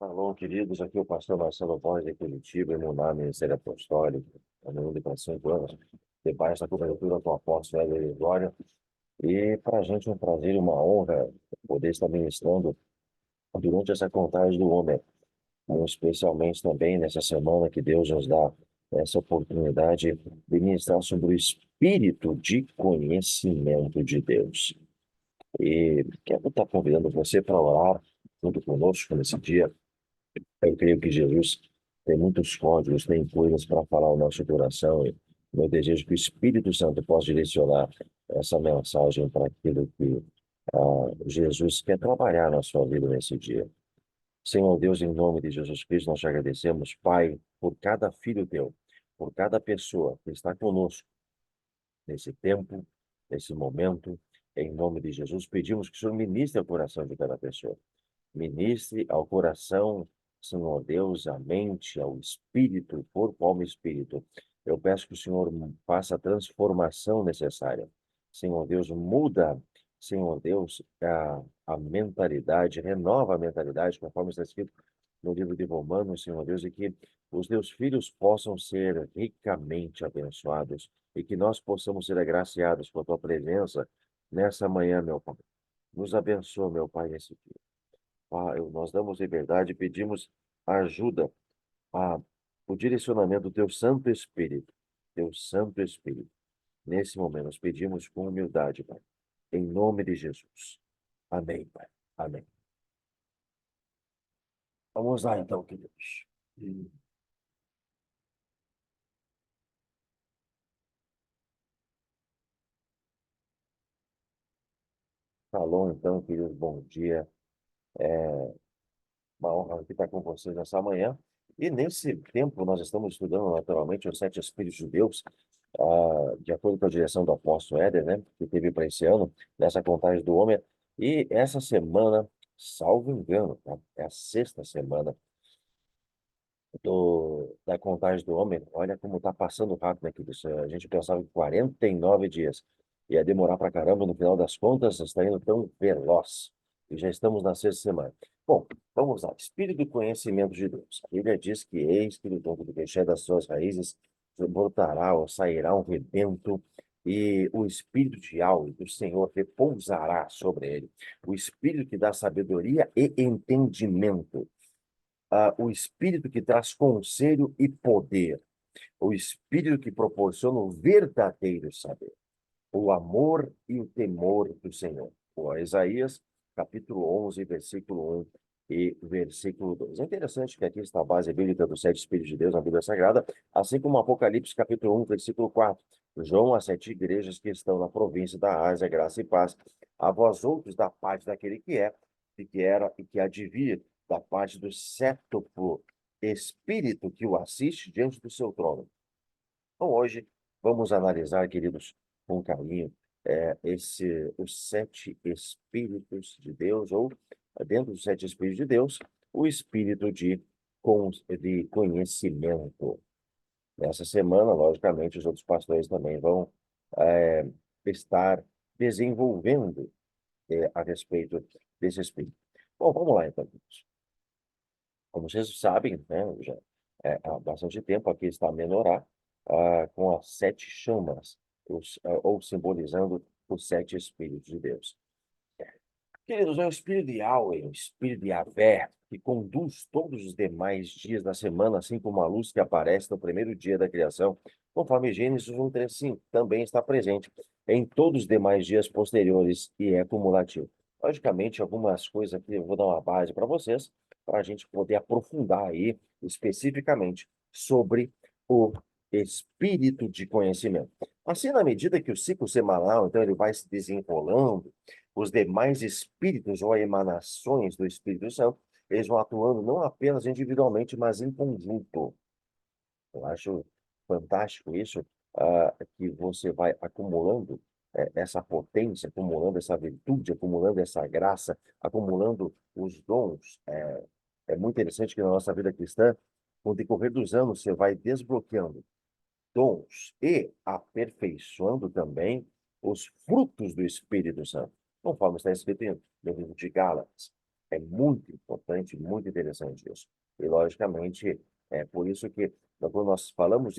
Alô, queridos, aqui é o pastor Marcelo Borges de Curitiba, Emuná, Ministério Apostólico, caminhando para 5 anos, debaixo da cobertura do apóstolo Éder Glória. E para a gente é um prazer e uma honra poder estar ministrando durante essa contagem do homem, especialmente também nessa semana que Deus nos dá essa oportunidade de ministrar sobre o espírito de conhecimento de Deus. E quero estar convidando você para orar junto conosco nesse dia. Eu creio que Jesus tem muitos códigos, tem coisas para falar ao nosso coração. E meu desejo é que o Espírito Santo possa direcionar essa mensagem para aquilo que Jesus quer trabalhar na sua vida nesse dia. Senhor Deus, em nome de Jesus Cristo, nós te agradecemos, Pai, por cada filho teu, por cada pessoa que está conosco nesse tempo, nesse momento. Em nome de Jesus, pedimos que o Senhor ministre ao coração de cada pessoa. Ministre ao coração, Senhor Deus, à mente, ao espírito, corpo, alma e espírito. Eu peço que o Senhor faça a transformação necessária. Senhor Deus, muda, Senhor Deus, a mentalidade, renova a mentalidade, conforme está escrito no livro de Romanos, Senhor Deus, e que os teus filhos possam ser ricamente abençoados e que nós possamos ser agraciados com a tua presença nessa manhã, meu Pai. Nos abençoa, meu Pai, nesse dia. Pai, nós damos liberdade e pedimos ajuda, a, o direcionamento do Teu Santo Espírito. Teu Santo Espírito. Nesse momento, nós pedimos com humildade, Pai. Em nome de Jesus. Amém, Pai. Amém. Vamos lá, então, queridos. Falou, então, queridos, bom dia. Uma honra aqui estar com vocês nessa manhã. E nesse tempo, nós estamos estudando, naturalmente, os sete Espíritos de Deus, de acordo com a direção do apóstolo Éder, né, que teve para esse ano, nessa contagem do homem. E essa semana, salvo engano, tá? É a sexta semana da contagem do homem. Olha como está passando rápido aqui. A gente pensava que 49 dias ia demorar para caramba, no final das contas, está indo tão veloz. E já estamos na sexta semana. Bom, vamos lá. Espírito do conhecimento de Deus. A Bíblia diz que eis que do tronco do queixé das suas raízes brotará ou sairá um rebento, e o Espírito de Yahweh, do Senhor, repousará sobre ele. O Espírito que dá sabedoria e entendimento, o espírito que traz conselho e poder, o espírito que proporciona o verdadeiro saber, o amor e o temor do Senhor. O Isaías, capítulo 11, versículo 1 e versículo 2. É interessante que aqui está a base bíblica dos sete Espíritos de Deus na Bíblia Sagrada, assim como Apocalipse, capítulo 1, versículo 4. João, as sete igrejas que estão na província da Ásia, graça e paz. A vós outros, da parte daquele que é, e que era e que há de vir, da parte do sétuplo Espírito que o assiste diante do seu trono. Então, hoje, vamos analisar, queridos, com carinho, os sete Espíritos de Deus, ou dentro dos sete Espíritos de Deus, o Espírito de conhecimento. Nessa semana, logicamente, os outros pastores também vão é, estar desenvolvendo a respeito desse Espírito. Bom, vamos lá, então, queridos. Como vocês sabem, né, já há bastante tempo aqui está a menorá, com as sete chamas, ou simbolizando os sete Espíritos de Deus. Queridos, é o Espírito de Yahweh, o Espírito de Yahvé, que conduz todos os demais dias da semana, assim como a luz que aparece no primeiro dia da criação, conforme Gênesis 1:5, também está presente em todos os demais dias posteriores e é cumulativo. Logicamente, algumas coisas aqui eu vou dar uma base para vocês, para a gente poder aprofundar aí especificamente sobre o espírito de conhecimento. Assim, na medida que o ciclo semanal, então, ele vai se desenrolando, os demais espíritos ou emanações do Espírito Santo, eles vão atuando não apenas individualmente, mas em conjunto. Eu acho fantástico isso, que você vai acumulando essa potência, acumulando essa virtude, acumulando essa graça, acumulando os dons. É muito interessante que na nossa vida cristã, com o decorrer dos anos, você vai desbloqueando dons e aperfeiçoando também os frutos do Espírito Santo, conforme está escrito no livro de Gálatas. É muito importante, muito interessante isso. E, logicamente, é por isso que, quando nós falamos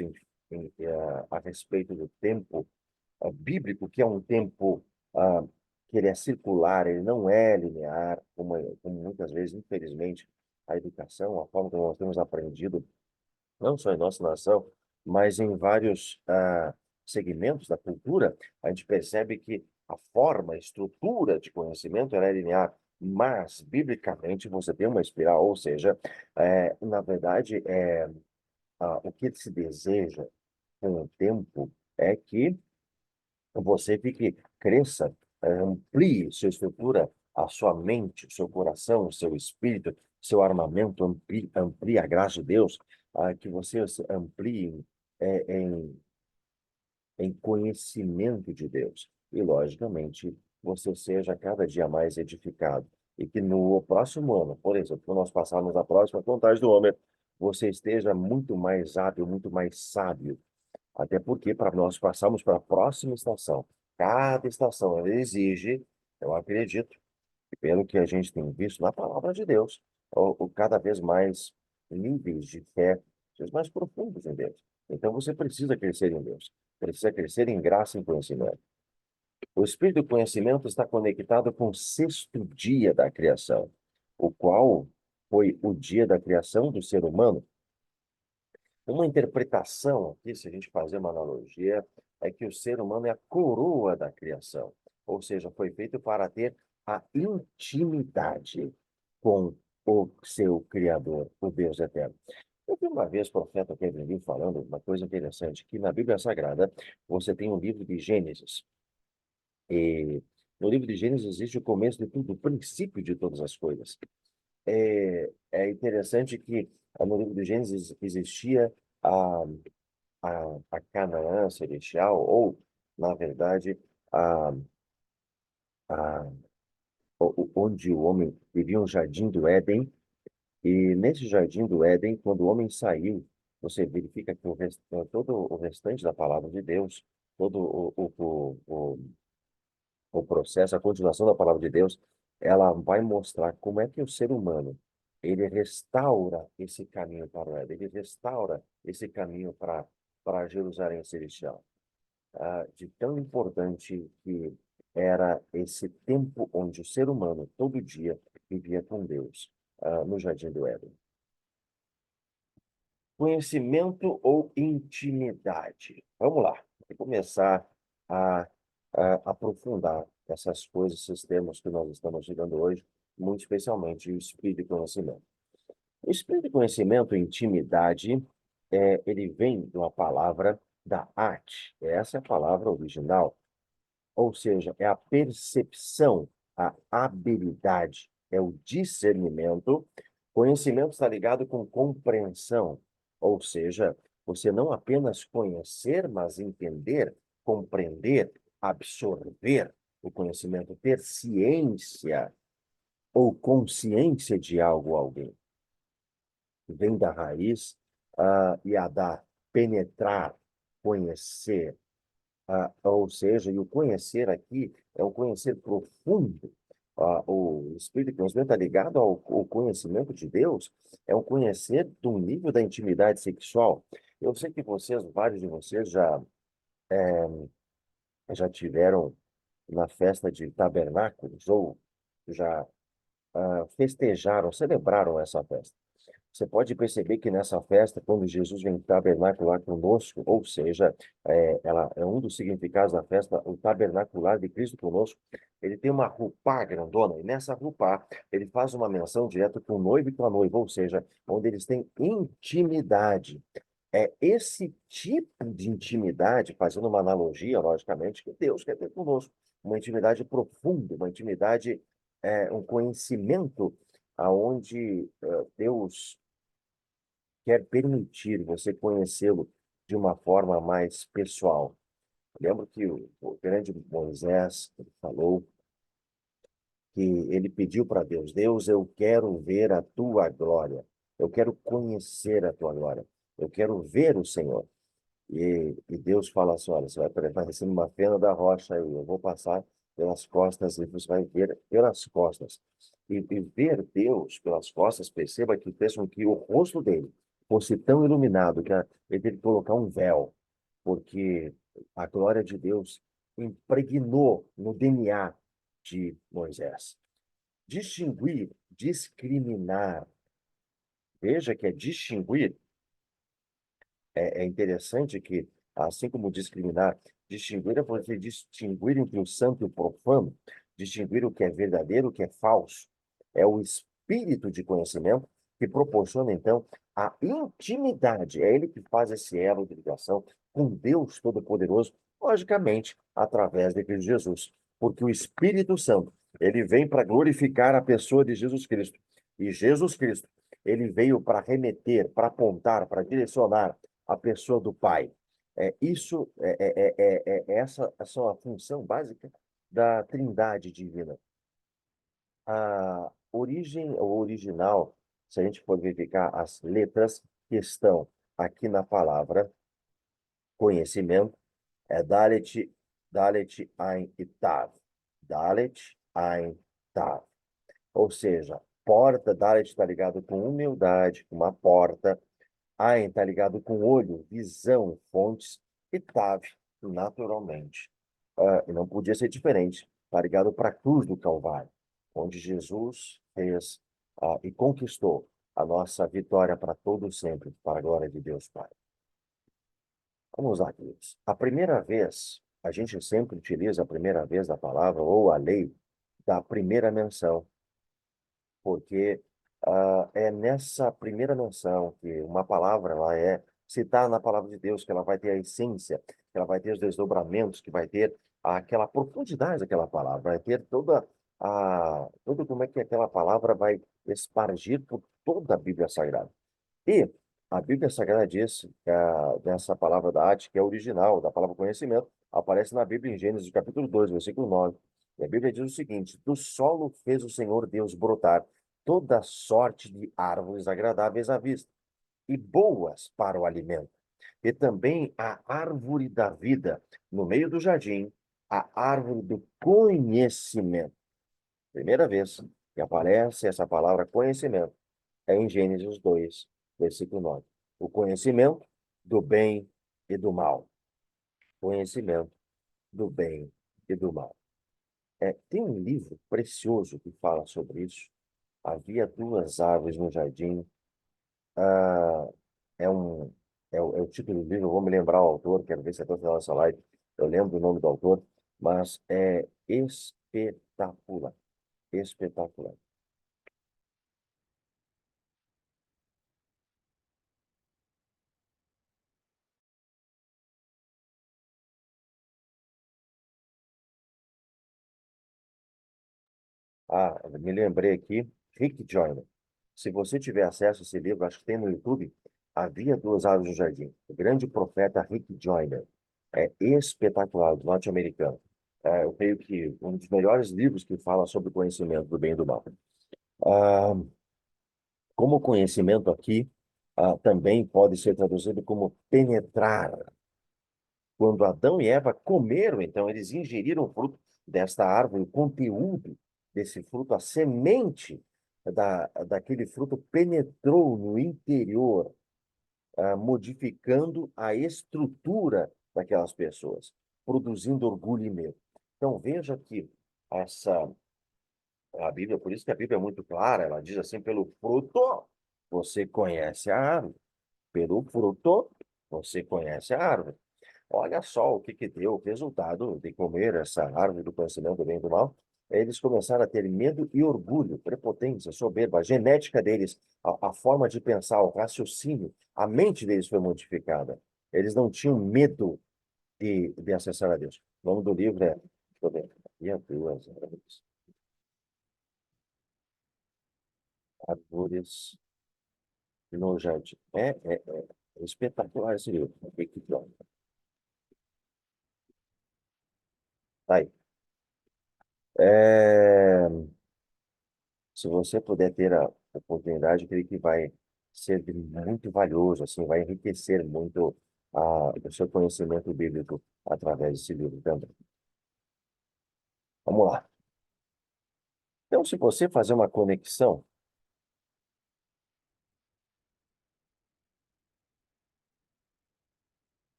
a respeito do tempo bíblico, que é um tempo que ele é circular, ele não é linear, como muitas vezes, infelizmente, a educação, a forma como nós temos aprendido, não só em nossa nação, mas em vários segmentos da cultura, a gente percebe que a forma, a estrutura de conhecimento ela é linear, mas, biblicamente, você tem uma espiral, ou seja, na verdade, o que se deseja com o tempo é que você fique, cresça, amplie sua estrutura, a sua mente, o seu coração, o seu espírito, seu armamento, amplie a graça de Deus, que você se amplie em conhecimento de Deus. E, logicamente, você seja cada dia mais edificado. E que no próximo ano, por exemplo, quando nós passarmos a próxima contagem do homem, você esteja muito mais hábil, muito mais sábio, até porque, para nós passarmos para a próxima estação, cada estação ela exige, eu acredito, e pelo que a gente tem visto na palavra de Deus, cada vez mais níveis de fé, cada vez mais profundos em Deus. Então você precisa crescer em Deus, precisa crescer em graça e em conhecimento. O espírito do conhecimento está conectado com o sexto dia da criação, o qual foi o dia da criação do ser humano. Uma interpretação aqui, se a gente fazer uma analogia, é que o ser humano é a coroa da criação, ou seja, foi feito para ter a intimidade com o seu Criador, o Deus eterno. Eu vi uma vez o profeta Kevin Lee falando uma coisa interessante, que na Bíblia Sagrada você tem o livro de Gênesis, e no livro de Gênesis existe o começo de tudo, o princípio de todas as coisas. É interessante que no livro de Gênesis existia a, a Canaã celestial, ou, na verdade, a, a, onde o homem vivia um jardim do Éden, e nesse jardim do Éden, quando o homem saiu, você verifica que todo o restante da palavra de Deus, todo o processo, a continuação da palavra de Deus, ela vai mostrar como é que o ser humano, ele restaura esse caminho para o Éden, ele restaura esse caminho para Jerusalém celestial. De tão importante que era esse tempo onde o ser humano, todo dia, vivia com Deus, no Jardim do Éden. Conhecimento ou intimidade? Vamos lá, vou começar a, aprofundar essas coisas, esses temas que nós estamos chegando hoje, muito especialmente o espírito de conhecimento. O espírito de conhecimento e intimidade, ele vem de uma palavra da arte. Essa é a palavra original, ou seja, é a percepção, a habilidade, é o discernimento. Conhecimento está ligado com compreensão, ou seja, você não apenas conhecer, mas entender, compreender, absorver o conhecimento, ter ciência ou consciência de algo ou alguém. Vem da raiz, e a da penetrar, conhecer, ou seja, e o conhecer aqui é um conhecer profundo. O espírito de conhecimento está ligado ao conhecimento de Deus, é um conhecer do nível da intimidade sexual. Eu sei que vocês, vários de vocês, já tiveram na festa de tabernáculos ou já festejaram, celebraram essa festa. Você pode perceber que nessa festa, quando Jesus vem tabernacular conosco, ou seja, ela é um dos significados da festa, o tabernacular de Cristo conosco, ele tem uma roupa grandona, e nessa roupa ele faz uma menção direta com o noivo e com a noiva, ou seja, onde eles têm intimidade. É esse tipo de intimidade, fazendo uma analogia, logicamente, que Deus quer ter conosco. Uma intimidade profunda, uma intimidade, um conhecimento aonde Deus quer permitir você conhecê-lo de uma forma mais pessoal. Lembro que o grande Moisés ele falou que ele pediu para Deus: Deus, eu quero ver a tua glória, eu quero conhecer a tua glória, eu quero ver o Senhor. E Deus fala assim: olha, você vai permanecer numa fenda da rocha e eu vou passar pelas costas, e você vai ver pelas costas. E ver Deus pelas costas, perceba que fez com que o rosto dele fosse tão iluminado que ele teve que colocar um véu, porque a glória de Deus impregnou no DNA de Moisés. Distinguir, discriminar. Veja que é distinguir. É interessante que, assim como discriminar, distinguir é você distinguir entre o santo e o profano, distinguir o que é verdadeiro, o que é falso. É o espírito de conhecimento que proporciona, então, a intimidade. É ele que faz esse elo de ligação com Deus Todo-Poderoso, logicamente, através de Cristo Jesus. Porque o Espírito Santo, ele vem para glorificar a pessoa de Jesus Cristo. E Jesus Cristo, ele veio para remeter, para apontar, para direcionar a pessoa do Pai. Essa é a função básica da Trindade divina. A origem, o original, se a gente for verificar as letras que estão aqui na palavra conhecimento, é Dalet, Dalet, Ein e Tav. Dalet, Ein, Tav. Ou seja, porta, Dalet está ligado com humildade, com uma porta. Ain está ligado com olho, visão, fontes, e Tav, naturalmente. E não podia ser diferente. Está ligado para a cruz do Calvário, onde Jesus fez e conquistou a nossa vitória para todo sempre, para a glória de Deus Pai. Vamos lá, queridos. A primeira vez, a gente sempre utiliza a primeira vez da palavra ou a lei da primeira menção, porque é nessa primeira menção que uma palavra ela é citada na palavra de Deus, que ela vai ter a essência, que ela vai ter os desdobramentos, que vai ter aquela profundidade daquela palavra, vai ter todo como é que aquela palavra vai espargir por toda a Bíblia Sagrada. E a Bíblia Sagrada diz que dessa palavra da arte, que é original, da palavra conhecimento, aparece na Bíblia em Gênesis capítulo 2, versículo 9. E a Bíblia diz o seguinte: do solo fez o Senhor Deus brotar toda sorte de árvores agradáveis à vista e boas para o alimento. E também a árvore da vida no meio do jardim, a árvore do conhecimento. Primeira vez que aparece essa palavra conhecimento é em Gênesis 2, versículo 9. O conhecimento do bem e do mal. Conhecimento do bem e do mal. Tem um livro precioso que fala sobre isso. Havia duas árvores no jardim. Ah, é o título do livro, eu vou me lembrar o autor, quero ver se até o final dessa live eu lembro o nome do autor, mas é espetacular. Espetacular. Me lembrei aqui, Rick Joyner. Se você tiver acesso a esse livro, acho que tem no YouTube, Havia Duas Árvores no Jardim. O grande profeta Rick Joyner. É espetacular, do norte-americano. Eu creio que um dos melhores livros que fala sobre o conhecimento do bem e do mal. Ah, como conhecimento aqui, também pode ser traduzido como penetrar. Quando Adão e Eva comeram, então, eles ingeriram o fruto desta árvore, o conteúdo desse fruto, a semente daquele fruto penetrou no interior, modificando a estrutura daquelas pessoas, produzindo orgulho e medo. Então, veja que essa, a Bíblia, por isso que a Bíblia é muito clara, ela diz assim, pelo fruto você conhece a árvore, pelo fruto você conhece a árvore. Olha só o que que deu o resultado de comer essa árvore do conhecimento do bem e do mal. Eles começaram a ter medo e orgulho, prepotência, soberba, a genética deles, a forma de pensar, o raciocínio, a mente deles foi modificada. Eles não tinham medo de acessar a Deus. O nome do livro é, deixa eu ver, e as duas árvores no jardim. É espetacular esse livro. Tá aí. É, Se você puder ter a oportunidade, eu creio que vai ser muito valioso, assim, vai enriquecer muito o seu conhecimento bíblico através desse livro também. Vamos lá. Então, se você fazer uma conexão,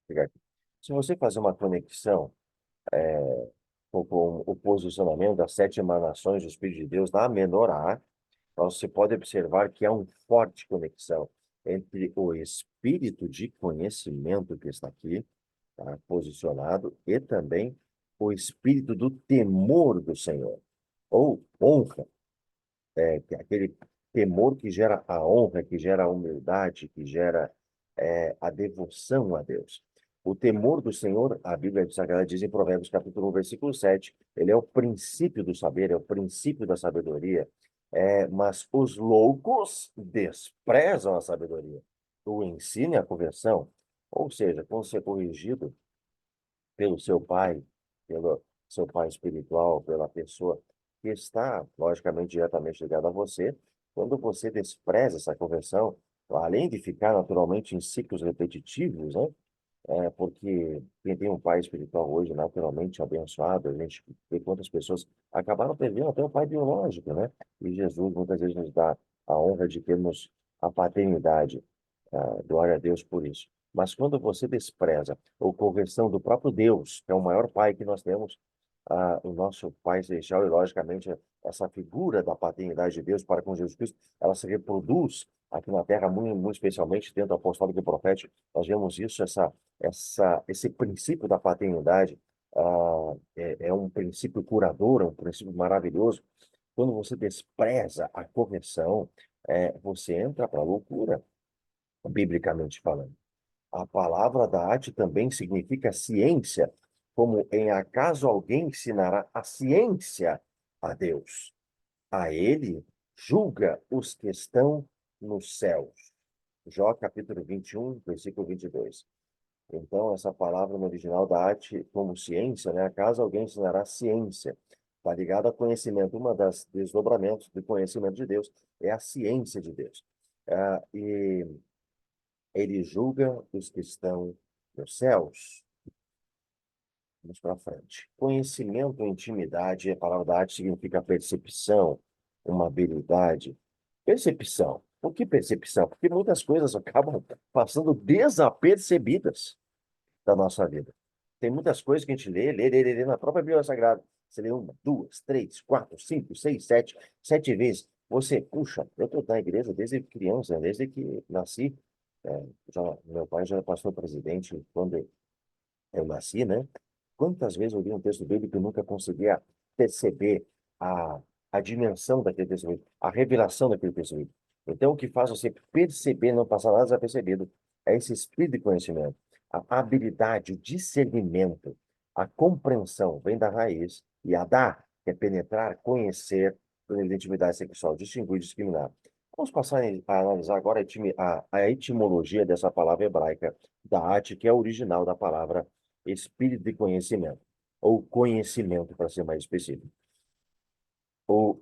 pegar aqui. Se você fazer uma conexão com o posicionamento das sete emanações do Espírito de Deus na menor A, você pode observar que há uma forte conexão entre o espírito de conhecimento que está aqui, tá, posicionado, e também o espírito do temor do Senhor, ou honra, que é aquele temor que gera a honra, que gera a humildade, que gera a devoção a Deus. O temor do Senhor, a Bíblia Sagrada diz em Provérbios capítulo 1, versículo 7, ele é o princípio do saber, é o princípio da sabedoria, mas os loucos desprezam a sabedoria. O ensino e a conversão, ou seja, quando você é corrigido pelo seu pai, pelo seu pai espiritual, pela pessoa que está, logicamente, diretamente ligada a você, quando você despreza essa conversão, além de ficar naturalmente em ciclos repetitivos, né? Porque quem tem um pai espiritual hoje, naturalmente abençoado, a gente vê quantas pessoas acabaram perdendo até o pai biológico, né? E Jesus muitas vezes nos dá a honra de termos a paternidade. Glória a Deus por isso. Mas quando você despreza a conversão do próprio Deus, que é o maior pai que nós temos, o nosso Pai Celestial, e logicamente essa figura da paternidade de Deus para com Jesus Cristo, ela se reproduz aqui na Terra, muito especialmente dentro do apostólico e profético. Nós vemos isso, esse princípio da paternidade é um princípio curador, é um princípio maravilhoso. Quando você despreza a correção, você entra para a loucura, biblicamente falando. A palavra da arte também significa ciência, como em acaso alguém ensinará a ciência a Deus. A ele julga os que estão nos céus. Jó capítulo 21, versículo 22. Então, essa palavra no original da arte como ciência, né? Acaso alguém ensinará ciência, está ligado a conhecimento. Uma das desdobramentos do conhecimento de Deus é a ciência de Deus. E ele julga os que estão nos céus. Vamos para frente. Conhecimento e intimidade, a palavra da arte significa percepção, uma habilidade. Percepção. Por que percepção? Porque muitas coisas acabam passando desapercebidas da nossa vida. Tem muitas coisas que a gente lê na própria Bíblia Sagrada. Você lê uma, duas, três, quatro, cinco, seis, sete vezes. Você, puxa, eu estou na igreja desde criança, né? Desde que nasci. Meu pai já passou presidente quando eu nasci, né? Quantas vezes eu li um texto bíblico e nunca conseguia perceber a, a dimensão daquele texto bíblico, a revelação daquele texto bíblico. Então, o que faz você perceber, não passar nada desapercebido, é esse espírito de conhecimento, a habilidade, o discernimento, a compreensão vem da raiz, e a dar, que é penetrar, conhecer, pela intimidade sexual, distinguir, discriminar. Vamos passar a analisar agora a etimologia dessa palavra hebraica, da arte, que é a original da palavra espírito de conhecimento, ou conhecimento, para ser mais específico.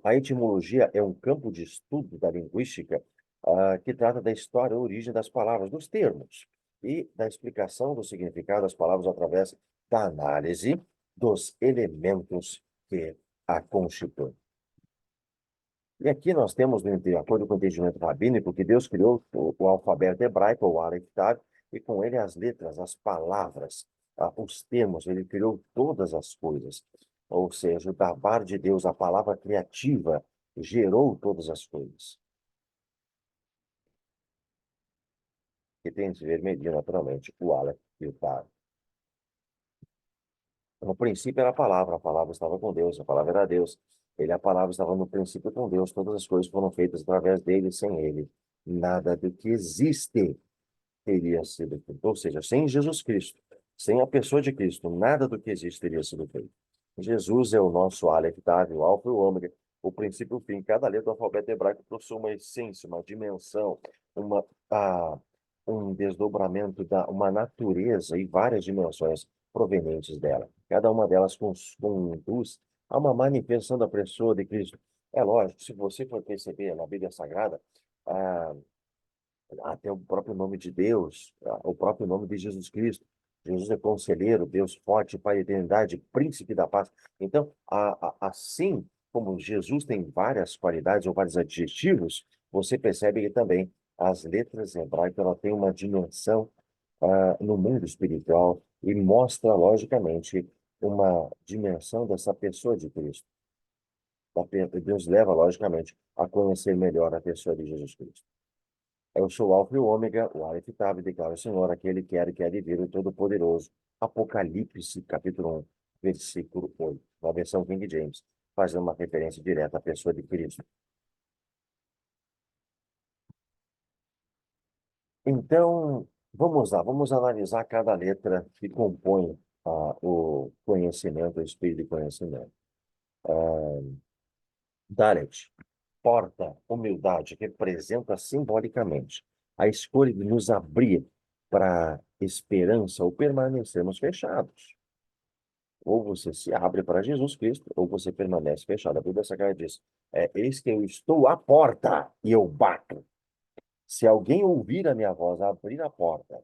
A etimologia é um campo de estudo da linguística que trata da história e origem das palavras, dos termos, e da explicação do significado das palavras através da análise dos elementos que a constituem. E aqui nós temos, de acordo com o entendimento rabínico, que Deus criou o alfabeto hebraico, o Aleph Tav, e com ele as letras, as palavras, os termos, ele criou todas as coisas. Ou seja, o dabar de Deus, a palavra criativa, gerou todas as coisas. Que tem esse vermelhinho, naturalmente, o Aleph e o Tav. No princípio era a palavra estava com Deus, a palavra era Deus. A palavra estava no princípio com Deus, todas as coisas foram feitas através dele e sem ele. Nada do que existe teria sido feito. Ou seja, sem Jesus Cristo, sem a pessoa de Cristo, nada do que existe teria sido feito. Jesus é o nosso Aleph, Tav, o Alfa e o Ômega, o princípio e o fim. Cada letra do alfabeto hebraico possui uma essência, uma dimensão, uma, ah, um desdobramento, uma natureza e várias dimensões provenientes dela. Cada uma delas conduz a uma manifestação da pessoa de Cristo. É lógico, se você for perceber na Bíblia Sagrada, até o próprio nome de Deus, o próprio nome de Jesus Cristo. Jesus é conselheiro, Deus forte, Pai da eternidade, príncipe da paz. Então, assim como Jesus tem várias qualidades ou vários adjetivos, você percebe que também as letras hebraicas ela têm uma dimensão no mundo espiritual e mostra, logicamente, uma dimensão dessa pessoa de Cristo. Deus leva, logicamente, a conhecer melhor a pessoa de Jesus Cristo. Eu sou o Alfa e o Ômega, o Aleph Tav, declara o Senhor, aquele que era e que há de vir, o Todo-Poderoso. Apocalipse, capítulo 1, versículo 8, na versão King James, fazendo uma referência direta à pessoa de Cristo. Então, vamos lá, vamos analisar cada letra que compõe o conhecimento, o espírito de conhecimento. Dalet, porta, humildade, representa simbolicamente a escolha de nos abrir para a esperança ou permanecermos fechados. Ou você se abre para Jesus Cristo, ou você permanece fechado. A Bíblia Sagrada diz: eis que eu estou à porta e eu bato. Se alguém ouvir a minha voz, abrir a porta,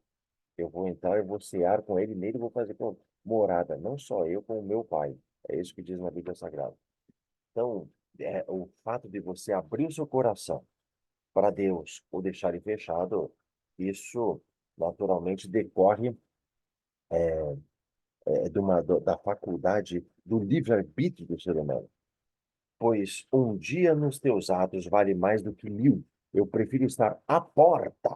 eu vou entrar e vou cear com ele, nele vou fazer morada, não só eu, como meu Pai. É isso que diz na Bíblia Sagrada. Então, o fato de você abrir o seu coração para Deus ou deixar ele fechado, isso naturalmente decorre da faculdade do livre-arbítrio do ser humano. Pois um dia nos teus atos vale mais do que 1000. Eu prefiro estar à porta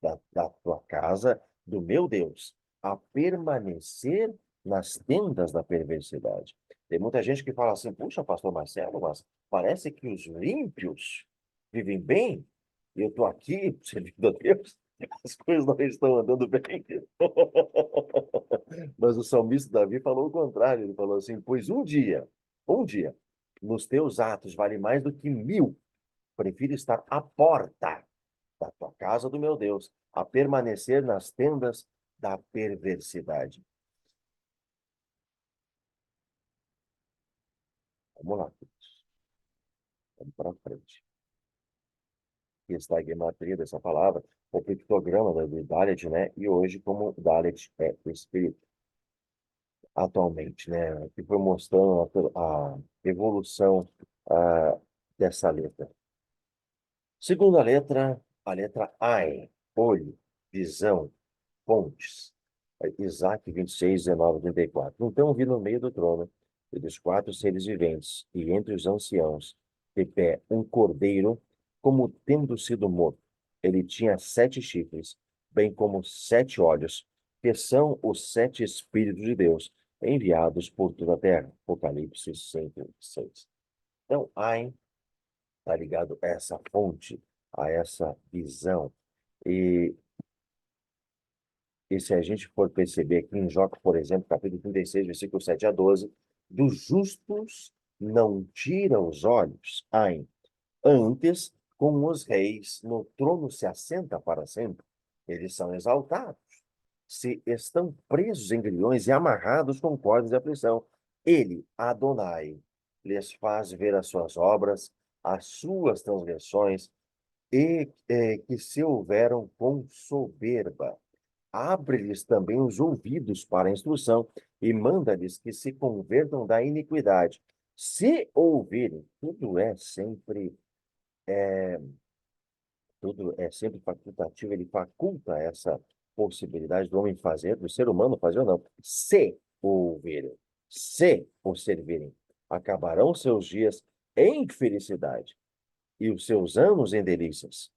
da tua casa, do meu Deus, a permanecer nas tendas da perversidade. Tem muita gente que fala assim: puxa, pastor Marcelo, mas parece que os ímpios vivem bem, e eu estou aqui servindo a Deus, as coisas não estão andando bem. Mas o salmista Davi falou o contrário, ele falou assim: pois um dia, nos teus atos vale mais do que 1000. Prefiro estar à porta da tua casa, do meu Deus, a permanecer nas tendas da perversidade. Vamos lá, queridos. Vamos para frente. Aqui está a gematria dessa palavra, o pictograma do Dalet, né? E hoje, como Dalet é o espírito, atualmente, né? Que foi mostrando a evolução dessa letra. Segunda letra, a letra Ain, olho, visão, fontes. Isaac 26, 19, 34. Então vi no meio do trono e dos 4 seres viventes, e entre os anciãos, de pé, um cordeiro, como tendo sido morto. Ele tinha 7 chifres, bem como 7 olhos, que são os 7 Espíritos de Deus, enviados por toda a terra. Apocalipse 106. Então, Ain está ligado a essa fonte, a essa visão. E E se a gente for perceber aqui em Jó, por exemplo, capítulo 36, versículo 7 a 12, dos justos não tira os olhos, ai, antes com os reis no trono se assenta para sempre. Eles são exaltados. Se estão presos em grilhões e amarrados com cordas de aflição, ele, Adonai, lhes faz ver as suas obras, as suas transgressões, e que se houveram com soberba. Abre-lhes também os ouvidos para a instrução e manda-lhes que se convertam da iniquidade. Se ouvirem, tudo é sempre facultativo, ele faculta essa possibilidade do homem fazer, do ser humano fazer ou não. Se ouvirem, se o servirem, acabarão seus dias em felicidade e os seus anos em delícias.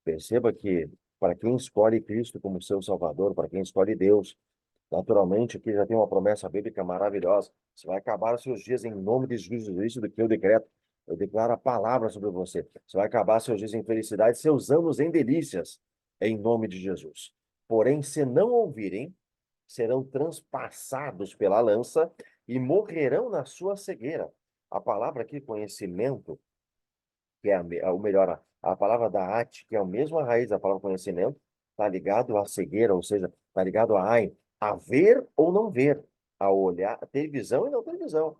Perceba que para quem escolhe Cristo como seu Salvador, para quem escolhe Deus, naturalmente aqui já tem uma promessa bíblica maravilhosa. Você vai acabar os seus dias em nome de Jesus Cristo, do que eu decreto. Eu declaro a palavra sobre você. Você vai acabar seus dias em felicidade, seus anos em delícias, em nome de Jesus. Porém, se não ouvirem, serão transpassados pela lança e morrerão na sua cegueira. A palavra aqui, conhecimento, que é ou melhor, a palavra da ate, que é a mesma raiz da palavra conhecimento, está ligado à cegueira, ou seja, está ligado a ai, a ver ou não ver, a olhar, a ter visão e não ter visão.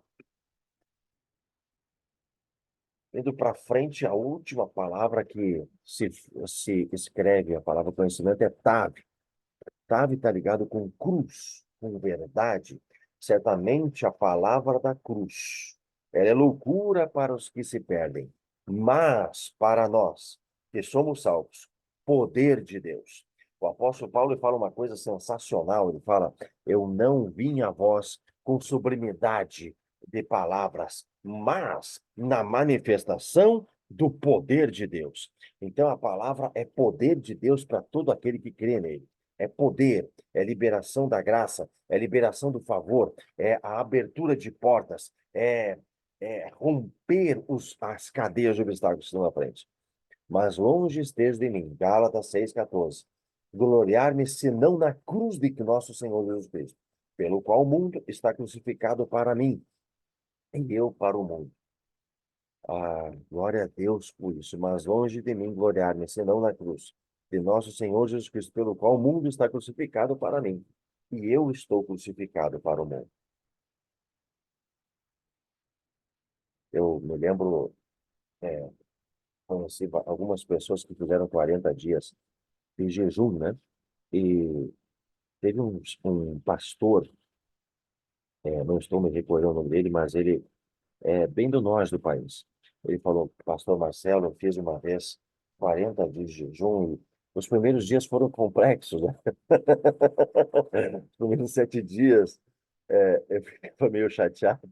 Indo para frente, a última palavra que se escreve, a palavra conhecimento é tav. Octave está ligado com cruz, com verdade. Certamente a palavra da cruz, ela é loucura para os que se perdem, mas para nós que somos salvos, poder de Deus. O apóstolo Paulo ele fala uma coisa sensacional, ele fala, eu não vim a vós com sublimidade de palavras, mas na manifestação do poder de Deus. Então, a palavra é poder de Deus para todo aquele que crê nele. É poder, é liberação da graça, é liberação do favor, é a abertura de portas, é romper as cadeias de obstáculos que estão na frente. Mas longe esteja de mim, Gálatas 6,14, gloriar-me senão na cruz de nosso Senhor Jesus Cristo, pelo qual o mundo está crucificado para mim, e eu para o mundo. Ah, glória a Deus por isso, mas longe de mim gloriar-me, senão na cruz de nosso Senhor Jesus Cristo, pelo qual o mundo está crucificado para mim, e eu estou crucificado para o mundo. Eu me lembro, é, conheci algumas pessoas que fizeram 40 dias de jejum, né? E teve um pastor, não estou me recordando o nome dele, mas ele é bem do norte do país. Ele falou, pastor Marcelo, eu fiz uma vez 40 dias de jejum e os primeiros dias foram complexos, né? Os primeiros 7 dias eu ficava meio chateado,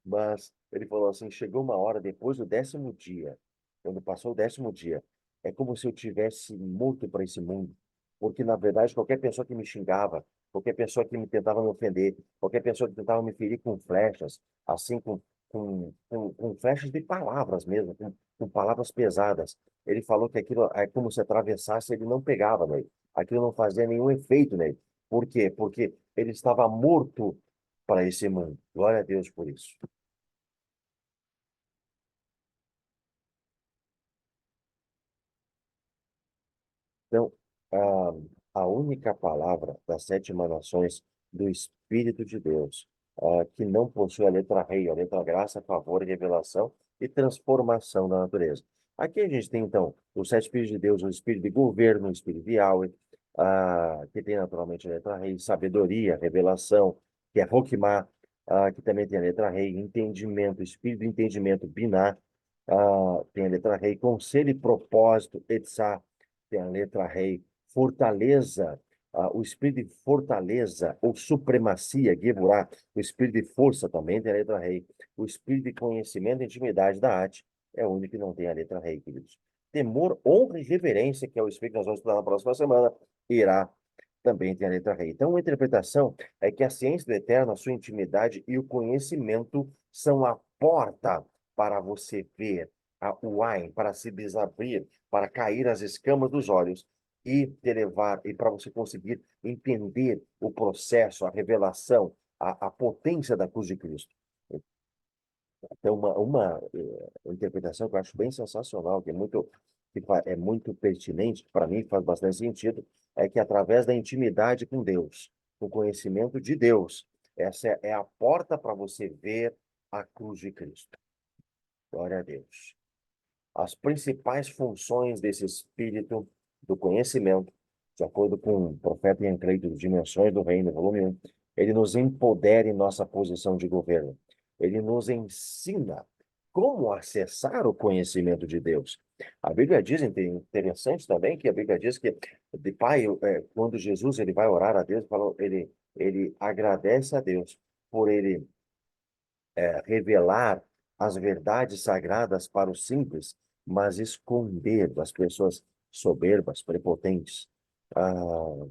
mas ele falou assim, chegou uma hora depois do 10º dia, quando passou o 10º dia, é como se eu tivesse morto para esse mundo, porque na verdade qualquer pessoa que me xingava, qualquer pessoa que me tentava me ofender, qualquer pessoa que tentava me ferir com flechas, assim com flechas de palavras mesmo, com palavras pesadas. Ele falou que aquilo é como se atravessasse, ele não pegava nele. Aquilo não fazia nenhum efeito nele. Por quê? Porque ele estava morto para esse mundo. Glória a Deus por isso. Então, a única palavra das 7 emanações do Espírito de Deus, que não possui a letra rei, a letra graça, favor, revelação e transformação da natureza. Aqui a gente tem, então, os 7 Espíritos de Deus, o Espírito de governo, o Espírito de Yahweh, que tem naturalmente a letra rei, sabedoria, revelação, que é Roquimá, que também tem a letra rei, entendimento, Espírito de entendimento, Biná, tem a letra rei, conselho e propósito, Etzá, tem a letra rei, fortaleza, o espírito de fortaleza ou supremacia, Geburá, o espírito de força também tem a letra rei, o espírito de conhecimento e intimidade da arte é o único que não tem a letra rei, queridos. Temor, honra e reverência, que é o espírito que nós vamos estudar na próxima semana, irá também tem a letra rei. Então, a interpretação é que a ciência do eterno, a sua intimidade e o conhecimento são a porta para você ver o Ain, para se desabrir, para cair as escamas dos olhos e te levar, e para você conseguir entender o processo, a revelação, a potência da cruz de Cristo. Então, uma interpretação que eu acho bem sensacional, que é é muito pertinente, para mim faz bastante sentido, é que através da intimidade com Deus, com o conhecimento de Deus, essa é a porta para você ver a cruz de Cristo. Glória a Deus. As principais funções desse espírito do conhecimento, de acordo com o profeta Ian Clayton, Dimensões do Reino, volume 1, ele nos empodera em nossa posição de governo. Ele nos ensina como acessar o conhecimento de Deus. A Bíblia diz, interessante também, que a Bíblia diz que de pai, quando Jesus ele vai orar a Deus, ele agradece a Deus por ele revelar as verdades sagradas para os simples, mas esconder das pessoas soberbas, prepotentes. Ah,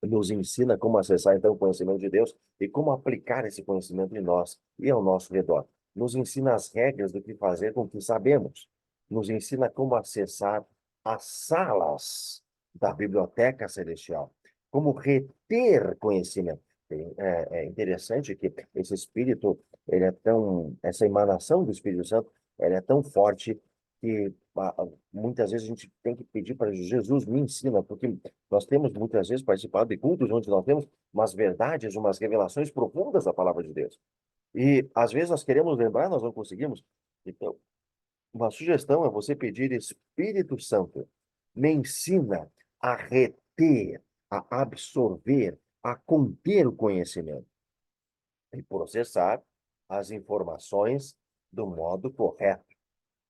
nos ensina como acessar, então, o conhecimento de Deus e como aplicar esse conhecimento em nós e ao nosso redor. Nos ensina as regras do que fazer com o que sabemos. Nos ensina como acessar as salas da biblioteca celestial. Como reter conhecimento. É interessante que esse espírito, essa emanação do Espírito Santo, ela é tão forte que muitas vezes a gente tem que pedir para Jesus me ensina, porque nós temos muitas vezes participado de cultos onde nós temos umas verdades, umas revelações profundas da palavra de Deus. E às vezes nós queremos lembrar, nós não conseguimos. Então, uma sugestão é você pedir, Espírito Santo, me ensina a reter reter, a absorver, a conter o conhecimento e processar as informações do modo correto,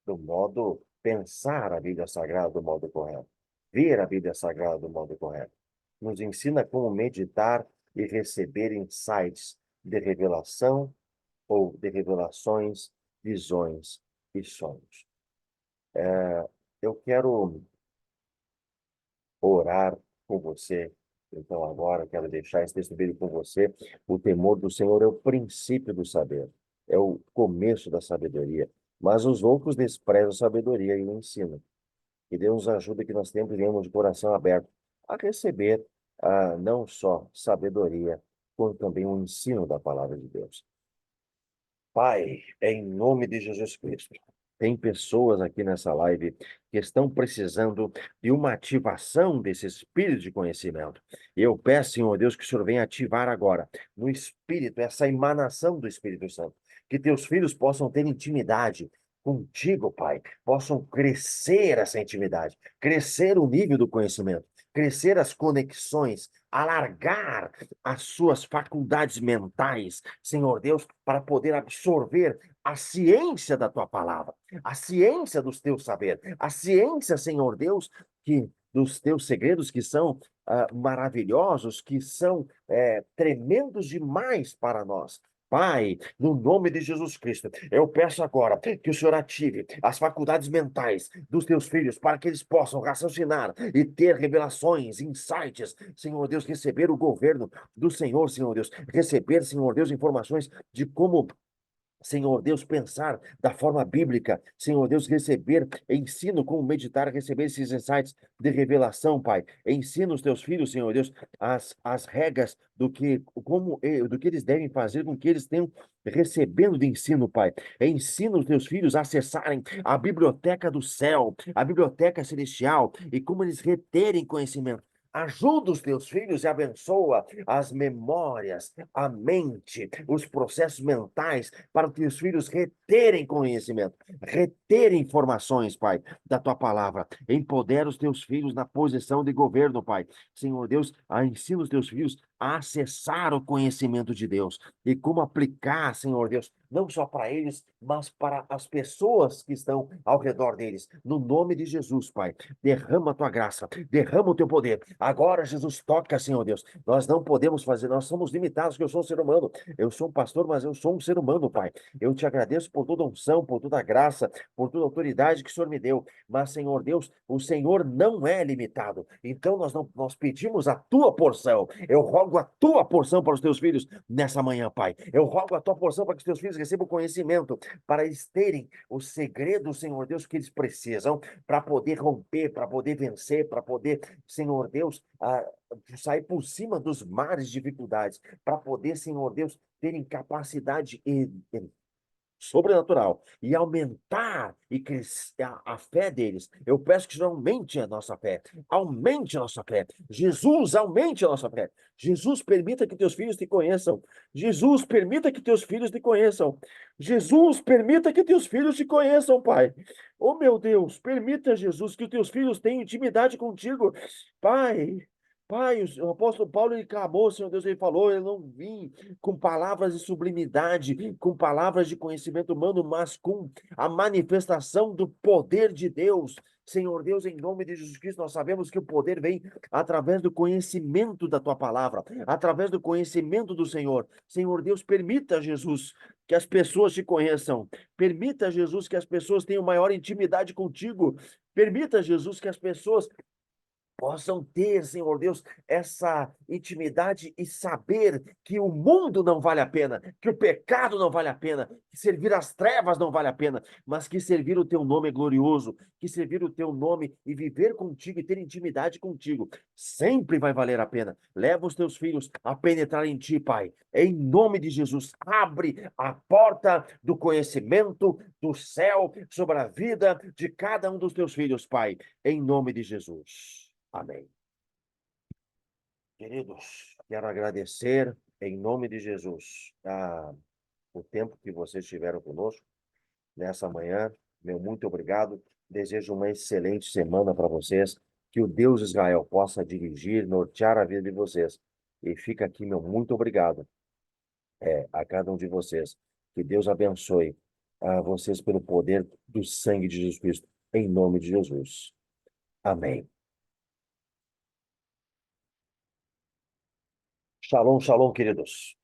do modo pensar a Bíblia Sagrada do modo correto, ver a Bíblia Sagrada do modo correto. Nos ensina como meditar e receber insights de revelação ou de revelações, visões e sonhos. Eu quero orar com você. Então, agora, quero deixar esse texto bíblico com você. O temor do Senhor é o princípio do saber, é o começo da sabedoria. Mas os outros desprezam a sabedoria e o ensino. Que Deus nos ajude, que nós sempre venhamos de coração aberto a receber não só sabedoria, como também o ensino da palavra de Deus. Pai, em nome de Jesus Cristo, tem pessoas aqui nessa live que estão precisando de uma ativação desse espírito de conhecimento. E eu peço, Senhor Deus, que o Senhor venha ativar agora, no espírito, essa emanação do Espírito Santo. Que teus filhos possam ter intimidade contigo, Pai. Possam crescer essa intimidade, crescer o nível do conhecimento, crescer as conexões, alargar as suas faculdades mentais, Senhor Deus, para poder absorver a ciência da tua palavra, a ciência dos teus saberes, a ciência, Senhor Deus, que dos teus segredos que são maravilhosos, que são tremendos demais para nós. Pai, no nome de Jesus Cristo, eu peço agora que o Senhor ative as faculdades mentais dos teus filhos para que eles possam raciocinar e ter revelações, insights, Senhor Deus, receber o governo do Senhor, Senhor Deus, receber, Senhor Deus, informações de como, Senhor Deus, pensar da forma bíblica, Senhor Deus, receber ensino como meditar, receber esses insights de revelação, Pai. Ensina os teus filhos, Senhor Deus, as regras do que eles devem fazer, com que eles tenham recebendo de ensino, Pai. Ensina os teus filhos a acessarem a biblioteca do céu, a biblioteca celestial, e como eles reterem conhecimento. Ajuda os teus filhos e abençoa as memórias, a mente, os processos mentais, para os teus filhos reterem conhecimento, reterem informações, Pai, da tua palavra. Empodera os teus filhos na posição de governo, Pai. Senhor Deus, ensina os teus filhos a acessar o conhecimento de Deus e como aplicar, Senhor Deus, não só para eles, mas para as pessoas que estão ao redor deles. No nome de Jesus, Pai, derrama a tua graça, derrama o teu poder. Agora, Jesus, toca, Senhor Deus. Nós não podemos fazer, nós somos limitados, porque eu sou um ser humano. Eu sou um pastor, mas eu sou um ser humano, Pai. Eu te agradeço por toda unção, por toda graça, por toda autoridade que o Senhor me deu. Mas, Senhor Deus, o Senhor não é limitado. Então, nós pedimos a tua porção. Eu rogo a tua porção para os teus filhos nessa manhã, Pai. Eu rogo a tua porção para que os teus filhos recebam conhecimento, para eles terem o segredo, Senhor Deus, que eles precisam para poder romper, para poder vencer, para poder, Senhor Deus, sair por cima dos mares de dificuldades, para poder, Senhor Deus, terem capacidade sobrenatural e aumentar e crescer a fé deles. Eu peço que aumente a nossa fé. Aumente a nossa fé. Jesus, aumente a nossa fé. Jesus, permita que teus filhos te conheçam. Jesus, permita que teus filhos te conheçam. Jesus, permita que teus filhos te conheçam, Pai. Oh, meu Deus, permita, Jesus, que os teus filhos tenham intimidade contigo. Pai, Pai, o apóstolo Paulo, ele clamou, Senhor Deus, ele falou, eu não vim com palavras de sublimidade, com palavras de conhecimento humano, mas com a manifestação do poder de Deus. Senhor Deus, em nome de Jesus Cristo, nós sabemos que o poder vem através do conhecimento da tua palavra, através do conhecimento do Senhor. Senhor Deus, permita, Jesus, que as pessoas te conheçam. Permita, Jesus, que as pessoas tenham maior intimidade contigo. Permita, Jesus, que as pessoas possam ter, Senhor Deus, essa intimidade e saber que o mundo não vale a pena, que o pecado não vale a pena, que servir às trevas não vale a pena, mas que servir o teu nome é glorioso, que servir o teu nome e viver contigo e ter intimidade contigo sempre vai valer a pena. Leva os teus filhos a penetrar em ti, Pai. Em nome de Jesus, abre a porta do conhecimento do céu sobre a vida de cada um dos teus filhos, Pai. Em nome de Jesus. Amém. Queridos, quero agradecer em nome de Jesus o tempo que vocês tiveram conosco nessa manhã. Meu muito obrigado. Desejo uma excelente semana para vocês. Que o Deus de Israel possa dirigir, nortear a vida de vocês. E fica aqui meu muito obrigado, a cada um de vocês. Que Deus abençoe a vocês pelo poder do sangue de Jesus Cristo, em nome de Jesus. Amém. Shalom, shalom, queridos.